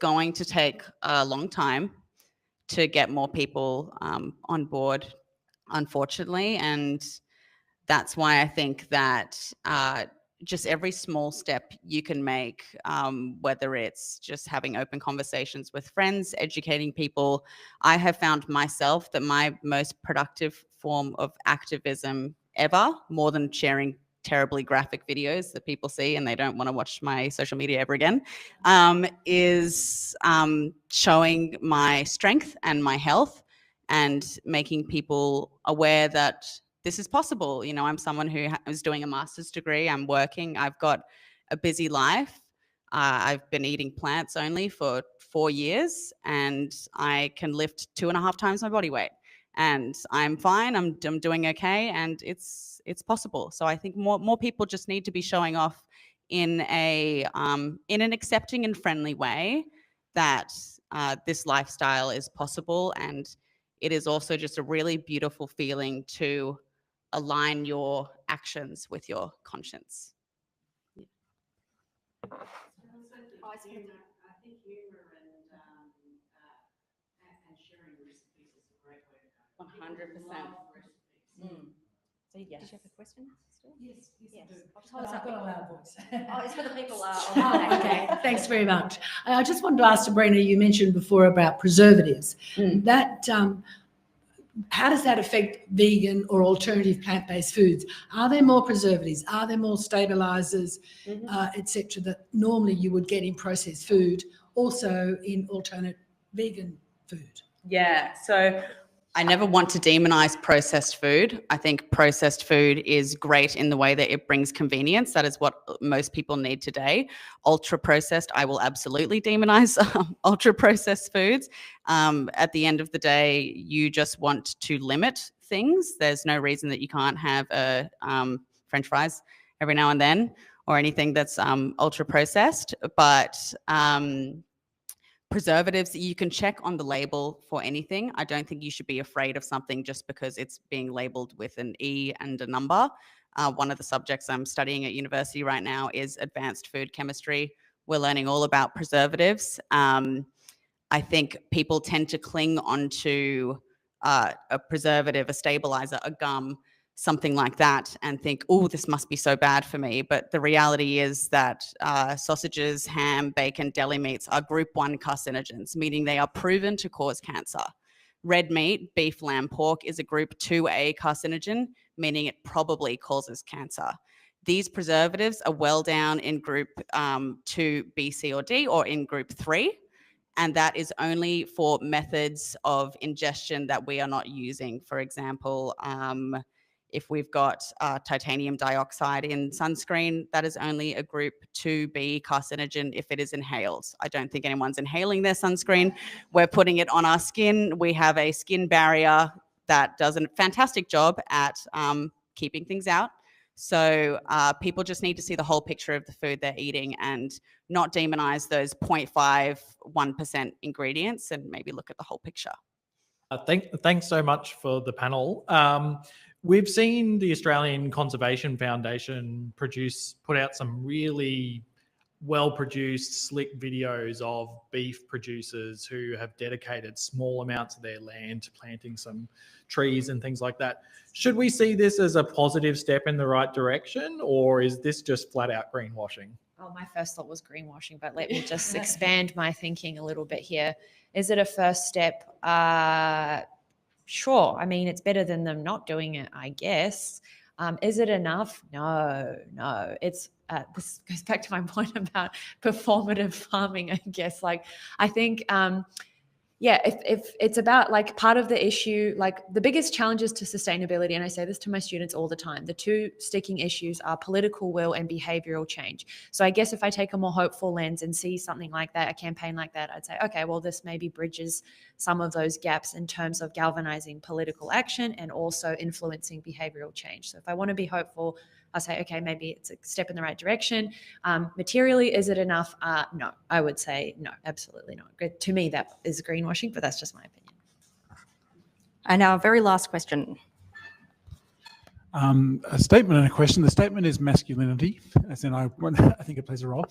going to take a long time to get more people on board, unfortunately. And that's why I think that just every small step you can make, whether it's just having open conversations with friends, educating people. I have found myself that my most productive form of activism ever, more than sharing terribly graphic videos that people see and they don't want to watch my social media ever again, is showing my strength and my health and making people aware that this is possible. I'm someone who is doing a master's degree. I'm working. I've got a busy life. I've been eating plants only for 4 years, and I can lift 2.5 times my body weight, and I'm fine. I'm doing okay, and it's possible. So I think more people just need to be showing off in an accepting and friendly way that this lifestyle is possible, and it is also just a really beautiful feeling to align your actions with your conscience. I think humour and sharing recipes is a great way to go. 100%. So did you have a question still? Yes. I've got a loud voice. Oh, it's for the people Oh, okay. Thanks very much. I just wanted to ask Sabrina, you mentioned before about preservatives. That how does that affect vegan or alternative plant-based foods? Are there more preservatives? Are there more stabilizers, etc., that normally you would get in processed food, also in alternate vegan food? Yeah, so I never want to demonize processed food. I think processed food is great in the way that it brings convenience. That is what most people need today. Ultra processed, I will absolutely demonize ultra processed foods. At the end of the day, you just want to limit things. There's no reason that you can't have French fries every now and then, or anything that's ultra processed. But preservatives, you can check on the label for anything. I don't think you should be afraid of something just because it's being labeled with an E and a number. One of the subjects I'm studying at university right now is advanced food chemistry. We're learning all about preservatives. I think people tend to cling onto a preservative, a stabilizer, a gum, something like that, and think, oh, this must be so bad for me. But the reality is that sausages, ham, bacon, deli meats are group 1 carcinogens, meaning they are proven to cause cancer. Red meat, beef, lamb, pork, is a group 2A carcinogen, meaning it probably causes cancer. These preservatives are well down in group 2, B, C, or D, or in group 3. And that is only for methods of ingestion that we are not using. For example, if we've got titanium dioxide in sunscreen, that is only a group 2B carcinogen if it is inhaled. I don't think anyone's inhaling their sunscreen. We're putting it on our skin. We have a skin barrier that does a fantastic job at keeping things out. So people just need to see the whole picture of the food they're eating and not demonize those 0.5, 1% ingredients, and maybe look at the whole picture. Thanks so much for the panel. We've seen the Australian Conservation Foundation put out some really well-produced, slick videos of beef producers who have dedicated small amounts of their land to planting some trees and things like that. Should we see this as a positive step in the right direction, or is this just flat-out greenwashing? Oh, my first thought was greenwashing, but let me just expand my thinking a little bit here. Is it a first step? Sure. I mean, it's better than them not doing it, I guess. Is it enough? No. It's this goes back to my point about performative farming, I guess. Like, I think, if it's about, like, part of the issue, like the biggest challenges to sustainability, and I say this to my students all the time, the two sticking issues are political will and behavioral change. So I guess if I take a more hopeful lens and see something like that, a campaign like that, I'd say, okay, well, this maybe bridges some of those gaps in terms of galvanizing political action and also influencing behavioral change. So if I want to be hopeful, I'll say, okay, maybe it's a step in the right direction. Materially, is it enough? No, I would say no, absolutely not. To me, that is greenwashing, but that's just my opinion. And our very last question. A statement and a question. The statement is masculinity, as in I think it plays a role.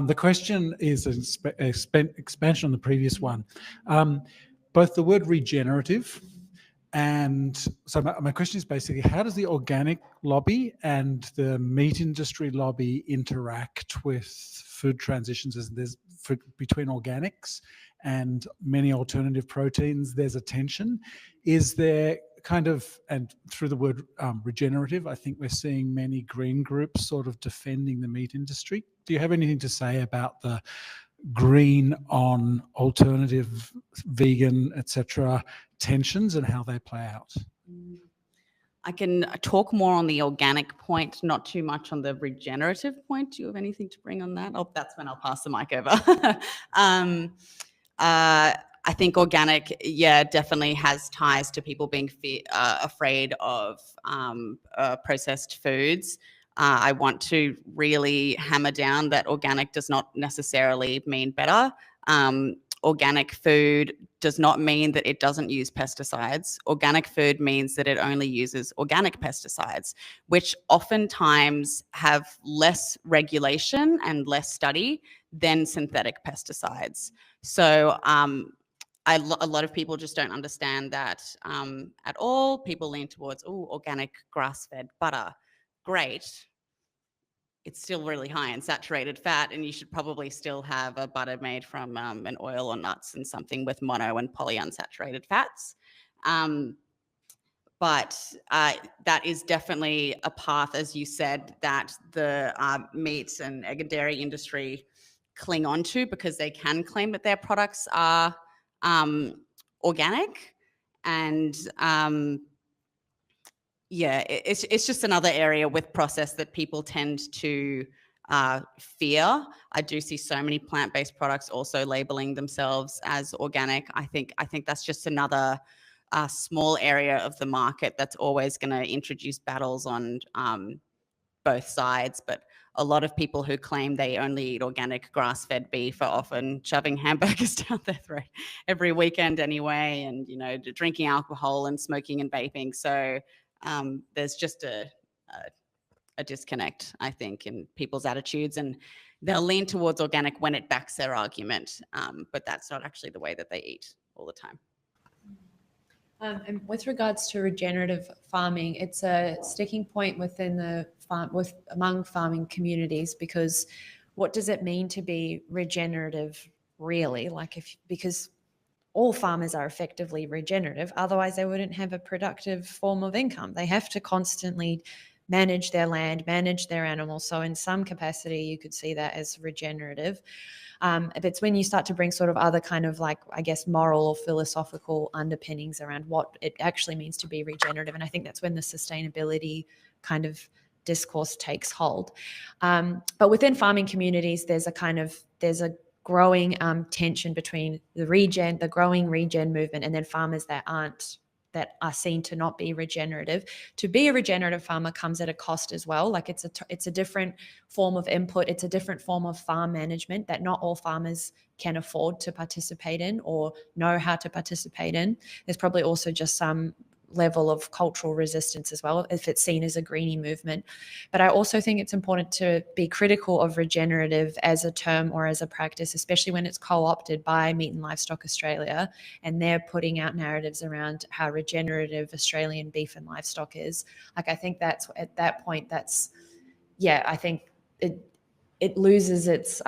The question is an expansion on the previous one. Both the word regenerative and so my question is basically, how does the organic lobby and the meat industry lobby interact with food transitions? As there's between organics and many alternative proteins, there's a tension. Is there kind of, and through the word regenerative, I think we're seeing many green groups sort of defending the meat industry. Do you have anything to say about the green on alternative, vegan, etc. tensions and how they play out? I can talk more on the organic point, not too much on the regenerative point. Do you have anything to bring on that? Oh, that's when I'll pass the mic over. I think organic, definitely has ties to people being afraid of processed foods. I want to really hammer down that organic does not necessarily mean better. Organic food does not mean that it doesn't use pesticides. Organic food means that it only uses organic pesticides, which oftentimes have less regulation and less study than synthetic pesticides. So a lot of people just don't understand that at all. People lean towards, organic grass-fed butter. Great. It's still really high in saturated fat, and you should probably still have a butter made from an oil or nuts and something with mono and polyunsaturated fats. But that is definitely a path, as you said, that the meat and egg and dairy industry cling on to because they can claim that their products are organic. And it's just another area with process that people tend to fear. I do see so many plant-based products also labeling themselves as organic. I think that's just another small area of the market that's always going to introduce battles on both sides. But a lot of people who claim they only eat organic grass-fed beef are often shoving hamburgers down their throat every weekend anyway, and drinking alcohol and smoking and vaping. So there's just a disconnect, I think, in people's attitudes, and they'll lean towards organic when it backs their argument, but that's not actually the way that they eat all the time. And with regards to regenerative farming, it's a sticking point within the among farming communities, because what does it mean to be regenerative really? Because all farmers are effectively regenerative, otherwise they wouldn't have a productive form of income. They have to constantly manage their land, manage their animals. So in some capacity, you could see that as regenerative. It's when you start to bring sort of other kind of moral or philosophical underpinnings around what it actually means to be regenerative. And I think that's when the sustainability kind of discourse takes hold. But within farming communities, there's a growing tension between the growing regen movement and then farmers that are seen to not be regenerative. To be a regenerative farmer comes at a cost as well. It's a different form of input. It's a different form of farm management that not all farmers can afford to participate in or know how to participate in. There's probably also just some level of cultural resistance as well if it's seen as a greenie movement. But I also think it's important to be critical of regenerative as a term or as a practice, especially when it's co-opted by Meat and Livestock Australia, and they're putting out narratives around how regenerative Australian beef and livestock is. I think that's at that point, I think it loses its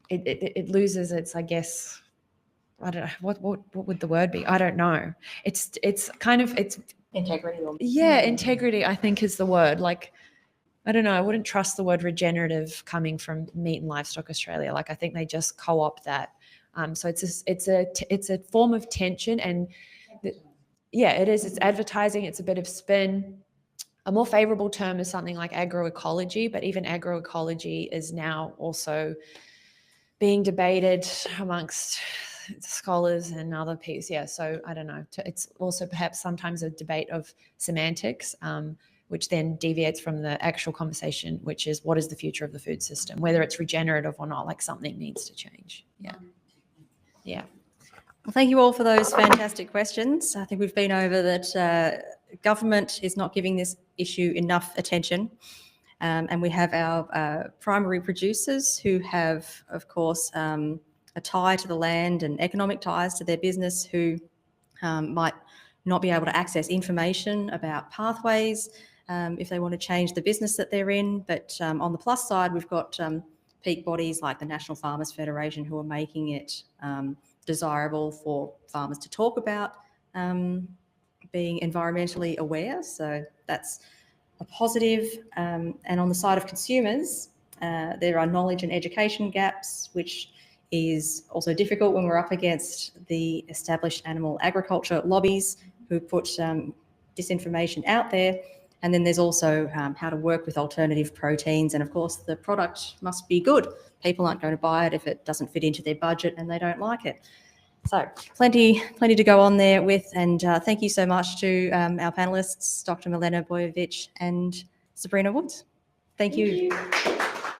it loses its, I guess, I don't know, what would the word be? I don't know. It's Integrity. Integrity, I think, is the word. I don't know. I wouldn't trust the word regenerative coming from Meat and Livestock Australia. I think they just co-opt that. So it's a form of tension, and it is. It's advertising. It's a bit of spin. A more favorable term is something like agroecology, but even agroecology is now also being debated amongst scholars and other people. So I don't know. It's also perhaps sometimes a debate of semantics, which then deviates from the actual conversation, which is what is the future of the food system, whether it's regenerative or not. Something needs to change. Yeah. Well, thank you all for those fantastic questions. I think we've been over that government is not giving this issue enough attention. And we have our primary producers who have, of course, a tie to the land and economic ties to their business, who might not be able to access information about pathways if they want to change the business that they're in. But on the plus side, we've got peak bodies like the National Farmers Federation who are making it desirable for farmers to talk about being environmentally aware. So that's a positive. And on the side of consumers, there are knowledge and education gaps, which is also difficult when we're up against the established animal agriculture lobbies who put disinformation out there. And then there's also how to work with alternative proteins. And of course, the product must be good. People aren't going to buy it if it doesn't fit into their budget and they don't like it. So plenty to go on there with. And thank you so much to our panelists, Dr. Milena Bojovic and Sabrina Woods. Thank you.